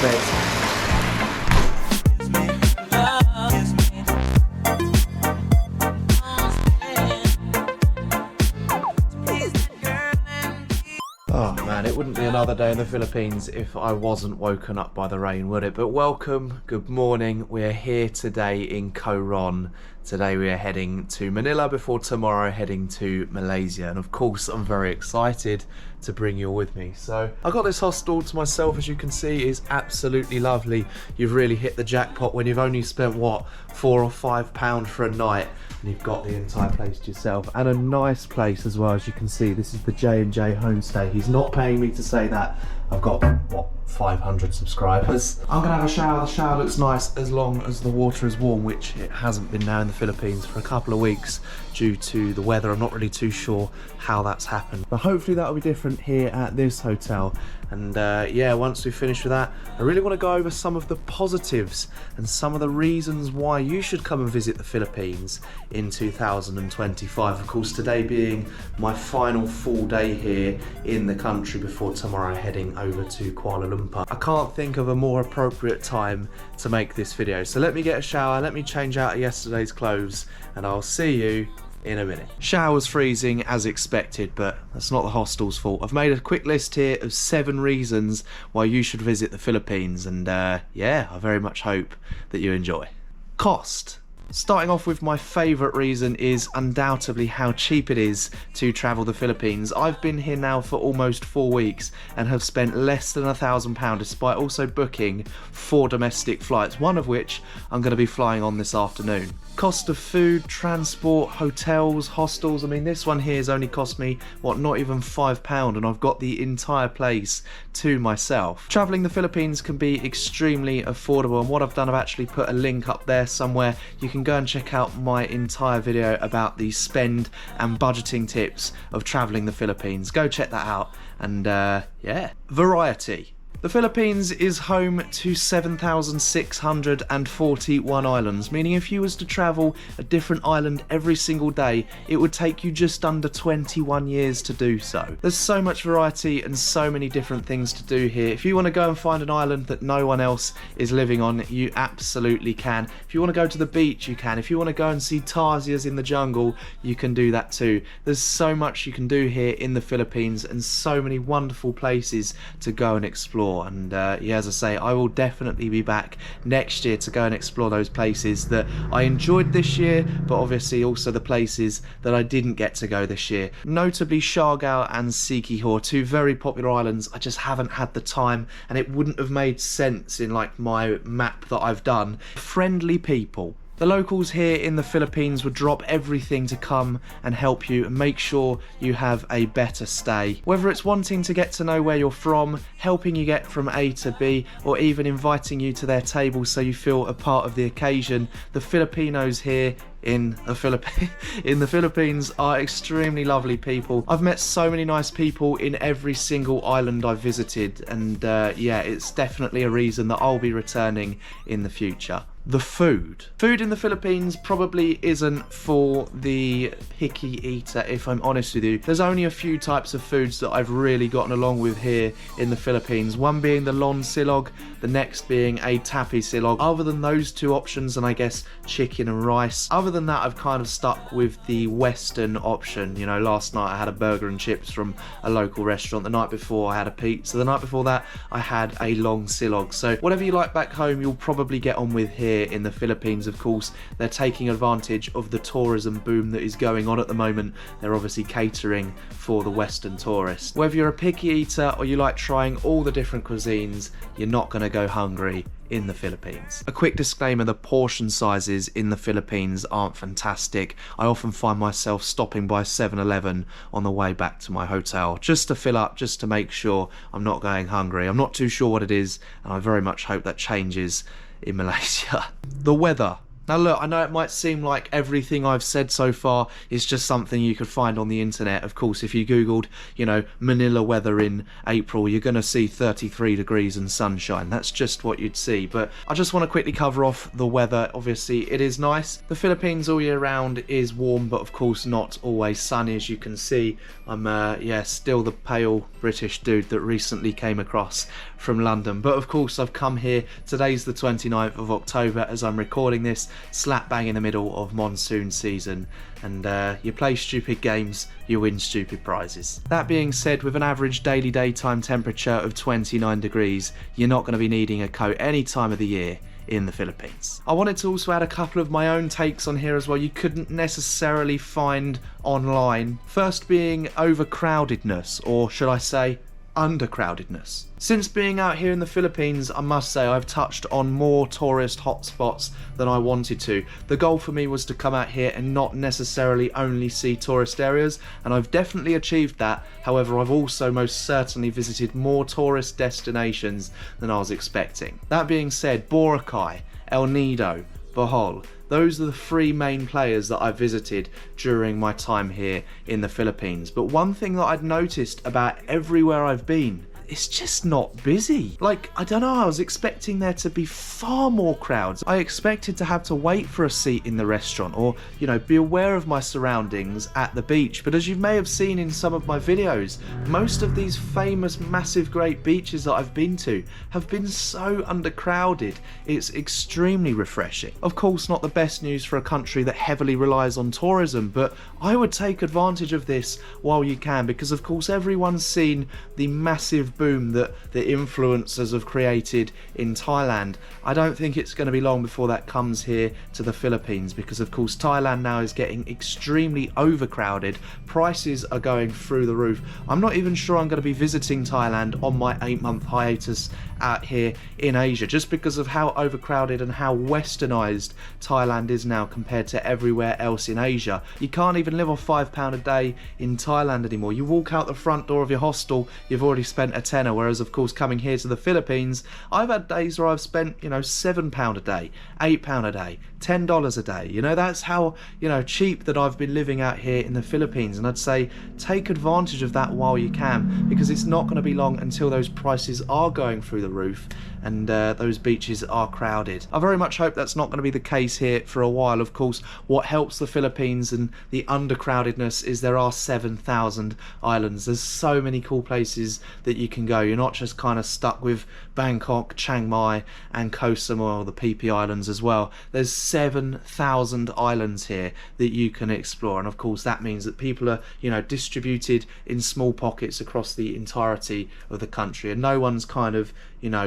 bed. Oh man, it wouldn't be another day in the Philippines if I wasn't woken up by the rain, would it? But welcome, good morning. We are here today in Coron. Today we are heading to Manila before tomorrow heading to Malaysia. And of course, I'm very excited to bring you all with me. So I got this hostel to myself, as you can see. It is absolutely lovely. You've really hit the jackpot when you've only spent, what, £4 or £5 for a night. And you've got the entire place to yourself, and a nice place as well. As you can see, this is the J&J homestay. He's not paying me to say that. I've got, what, 500 subscribers. I'm gonna have a shower. The shower looks nice as long as the water is warm, which it hasn't been now in the Philippines for a couple of weeks due to the weather. I'm not really too sure how that's happened, but hopefully that'll be different here at this hotel. And yeah, once we finish with that, I really want to go over some of the positives and some of the reasons why you should come and visit the Philippines in 2025. Of course, today being my final full day here in the country before tomorrow heading over to Kuala Lumpur. I can't think of a more appropriate time to make this video. So let me get a shower, let me change out of yesterday's clothes, and I'll see you in a minute. Shower's freezing as expected, but that's not the hostel's fault. I've made a quick list here of 7 reasons why you should visit the Philippines, and yeah, I very much hope that you enjoy. Cost. Starting off with my favourite reason is undoubtedly how cheap it is to travel the Philippines. I've been here now for almost 4 weeks and have spent less than £1,000 despite also booking 4 domestic flights, one of which I'm going to be flying on this afternoon. Cost of food, transport, hotels, hostels. I mean, this one here has only cost me, what, not even £5, and I've got the entire place to myself. Travelling the Philippines can be extremely affordable, and what I've done, I've actually put a link up there somewhere. You can go and check out my entire video about the spend and budgeting tips of travelling the Philippines. Go check that out, and yeah. Variety. The Philippines is home to 7,641 islands, meaning if you was to travel a different island every single day, it would take you just under 21 years to do so. There's so much variety and so many different things to do here. If you want to go and find an island that no one else is living on, you absolutely can. If you want to go to the beach, you can. If you want to go and see tarsiers in the jungle, you can do that too. There's so much you can do here in the Philippines and so many wonderful places to go and explore. And yeah, as I say, I will definitely be back next year to go and explore those places that I enjoyed this year, but obviously also the places that I didn't get to go this year. Notably Siargao and Siqijor, 2 very popular islands. I just haven't had the time, and it wouldn't have made sense in like my map that I've done. Friendly people. The locals here in the Philippines would drop everything to come and help you and make sure you have a better stay. Whether it's wanting to get to know where you're from, helping you get from A to B, or even inviting you to their table so you feel a part of the occasion, the Filipinos here in the Philippines are extremely lovely people. I've met so many nice people in every single island I've visited, and yeah, it's definitely a reason that I'll be returning in the future. The food. Food in the Philippines probably isn't for the picky eater, if I'm honest with you. There's only a few types of foods that I've really gotten along with here in the Philippines. One being the lon silog, the next being a tapi silog. Other than those 2 options, and I guess chicken and rice, other than that, I've kind of stuck with the Western option. You know, last night I had a burger and chips from a local restaurant. The night before I had a pizza. The night before that I had a long silog. So whatever you like back home, you'll probably get on with here in the Philippines. Of course, they're taking advantage of the tourism boom that is going on at the moment. They're obviously catering for the Western tourist. Whether you're a picky eater or you like trying all the different cuisines, you're not going to go hungry in the Philippines. A quick disclaimer, the portion sizes in the Philippines aren't fantastic. I often find myself stopping by 7-Eleven on the way back to my hotel just to fill up, just to make sure I'm not going hungry. I'm not too sure what it is, and I very much hope that changes in Malaysia. The weather. Now look, I know it might seem like everything I've said so far is just something you could find on the internet. Of course, if you googled, Manila weather in April, you're going to see 33 degrees and sunshine. That's just what you'd see. But I just want to quickly cover off the weather. Obviously, it is nice. The Philippines all year round is warm, but of course not always sunny. As you can see, I'm still the pale British dude that recently came across from London. But of course, I've come here. Today's the 29th of October as I'm recording this, slap bang in the middle of monsoon season, and you play stupid games, you win stupid prizes. That being said, with an average daily daytime temperature of 29 degrees, you're not going to be needing a coat any time of the year in the Philippines. I wanted to also add a couple of my own takes on here as well you couldn't necessarily find online. First being overcrowdedness, or should I say undercrowdedness. Since being out here in the Philippines, I must say I've touched on more tourist hotspots than I wanted to. The goal for me was to come out here and not necessarily only see tourist areas, and I've definitely achieved that. However, I've also most certainly visited more tourist destinations than I was expecting. That being said, Boracay, El Nido, Bohol, those are the three main players that I've visited during my time here in the Philippines. But one thing that I'd noticed about everywhere I've been, it's just not busy. Like, I don't know, I was expecting there to be far more crowds. I expected to have to wait for a seat in the restaurant or, be aware of my surroundings at the beach. But as you may have seen in some of my videos, most of these famous, massive, great beaches that I've been to have been so undercrowded. It's extremely refreshing. Of course, not the best news for a country that heavily relies on tourism, but I would take advantage of this while you can, because of course everyone's seen the massive boom that the influencers have created in Thailand. I don't think it's going to be long before that comes here to the Philippines, because of course Thailand now is getting extremely overcrowded. Prices are going through the roof. I'm not even sure I'm going to be visiting Thailand on my 8-month hiatus out here in Asia, just because of how overcrowded and how westernized Thailand is now compared to everywhere else in Asia. You can't even live off £5 a day in Thailand anymore. You walk out the front door of your hostel, you've already spent a tenner, whereas of course coming here to the Philippines, I've had days where I've spent £7 a day, £8 a day, $10 a day. That's how cheap that I've been living out here in the Philippines. And I'd say take advantage of that while you can, because it's not going to be long until those prices are going through the roof and those beaches are crowded. I very much hope that's not going to be the case here for a while. Of course, what helps the Philippines and the undercrowdedness is there are 7,000 islands. There's so many cool places that you can go. You're not just kind of stuck with Bangkok, Chiang Mai and Koh Samui, or the PP Islands as well. There's 7,000 islands here that you can explore, and of course that means that people are distributed in small pockets across the entirety of the country, and no one's kind of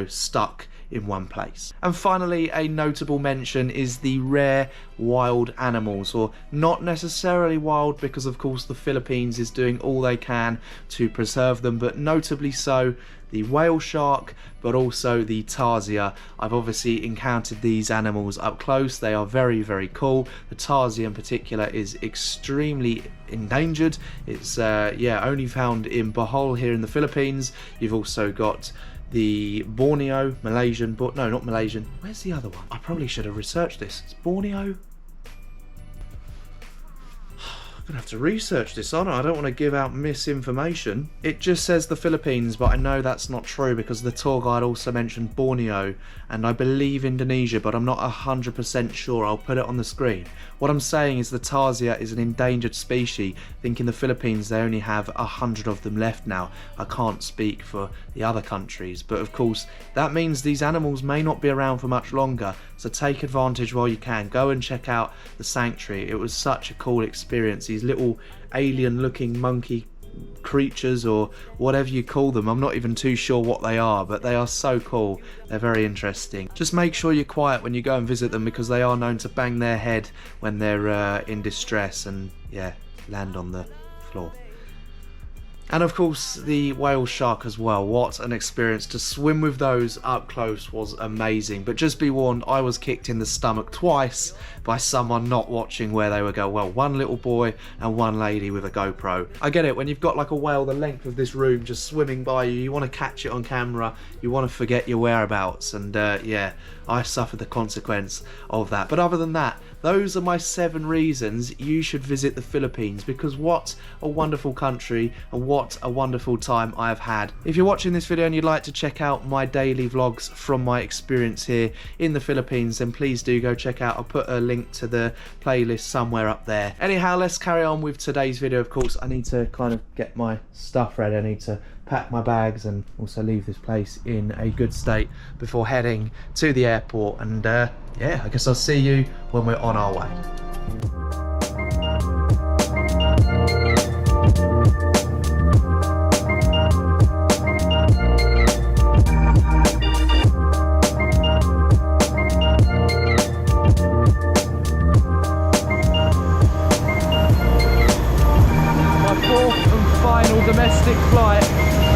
stuck in one place. And finally, a notable mention is the rare wild animals, or not necessarily wild, because of course the Philippines is doing all they can to preserve them, but notably so the whale shark, but also the tarsier. I've obviously encountered these animals up close. They are very, very cool. The tarsier in particular is extremely endangered. It's only found in Bohol here in the Philippines. You've also got the Borneo, Malaysian, but no, not Malaysian. Where's the other one? I probably should have researched this. It's Borneo. I'm gonna have to research this on. I don't want to give out misinformation. It just says the Philippines, but I know that's not true because the tour guide also mentioned Borneo and I believe Indonesia, but I'm not 100% sure. I'll put it on the screen. What I'm saying is the tarsier is an endangered species. I think in the Philippines they only have 100 of them left now. I can't speak for the other countries, but of course that means these animals may not be around for much longer, so take advantage while you can. Go and check out the sanctuary. It was such a cool experience. These little alien looking monkey creatures, or whatever you call them, I'm not even too sure what they are, but they are so cool. They're very interesting. Just make sure you're quiet when you go and visit them, because they are known to bang their head when they're in distress and land on the floor. And of course the whale shark as well. What an experience. To swim with those up close was amazing. But just be warned, I was kicked in the stomach twice by someone not watching where they were going. Well, one little boy and one lady with a GoPro. I get it, when you've got like a whale the length of this room just swimming by you, you want to catch it on camera, you want to forget your whereabouts, and I suffered the consequence of that. But other than that, those are my 7 reasons you should visit the Philippines, because what a wonderful country and what a wonderful time I've had. If you're watching this video and you'd like to check out my daily vlogs from my experience here in the Philippines, then please do go check out. I'll put a link to the playlist somewhere up there. Anyhow, let's carry on with today's video. Of course, I need to kind of get my stuff ready. I need to pack my bags and also leave this place in a good state before heading to the airport. And yeah, I guess I'll see you when we're on our way. My 4th and final domestic flight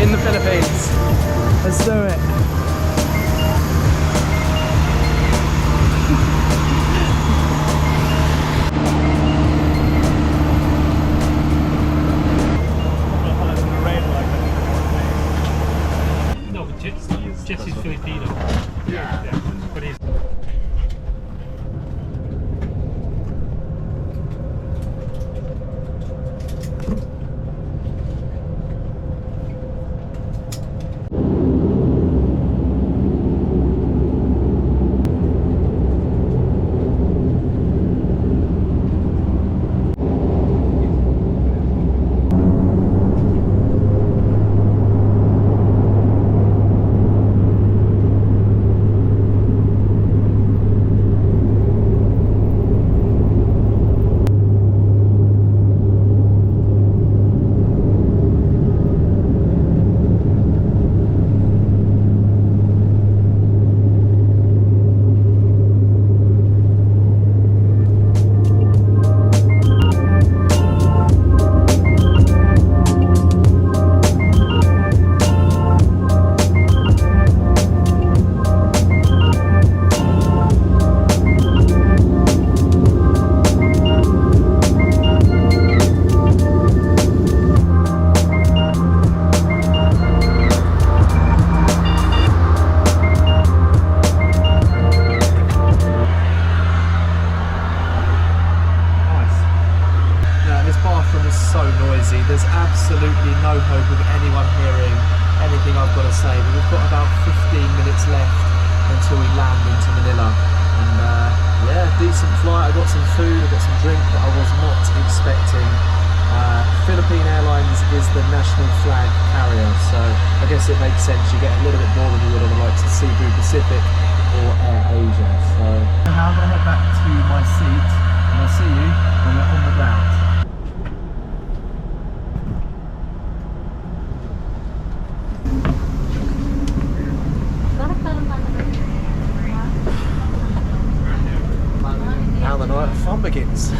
in the Philippines. Let's do it. No, but Jesse's Filipino. Yeah. But he's... There's absolutely no hope of anyone hearing anything I've got to say, but we've got about 15 minutes left until we land into Manila. And yeah, decent flight. I got some food, I got some drink that I was not expecting. Philippine Airlines is the national flag carrier, so I guess it makes sense. You get a little bit more than you would on the likes of Cebu Pacific or Air Asia. So now I'm going to head back to my seat, and I'll see you when we're on the ground. Now the night of fun begins.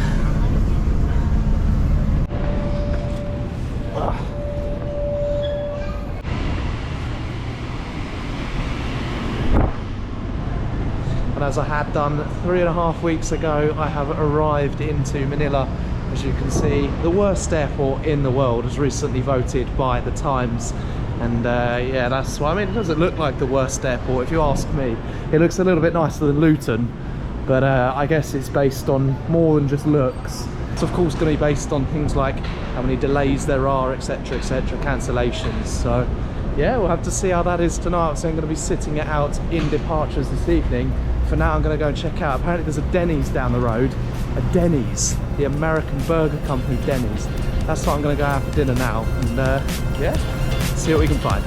And as I had done 3.5 weeks ago, I have arrived into Manila. As you can see, the worst airport in the world was recently voted by the Times. And yeah, that's why, I mean, it doesn't look like the worst airport if you ask me. It looks a little bit nicer than Luton, but I guess it's based on more than just looks. It's of course going to be based on things like how many delays there are, etc, etc, cancellations. So yeah, we'll have to see how that is tonight. So I'm going to be sitting it out in departures this evening. For now, I'm going to go and check out. Apparently there's a Denny's down the road. A Denny's, the American burger company Denny's. That's what I'm going to go out for dinner now. And yeah, see what we can find.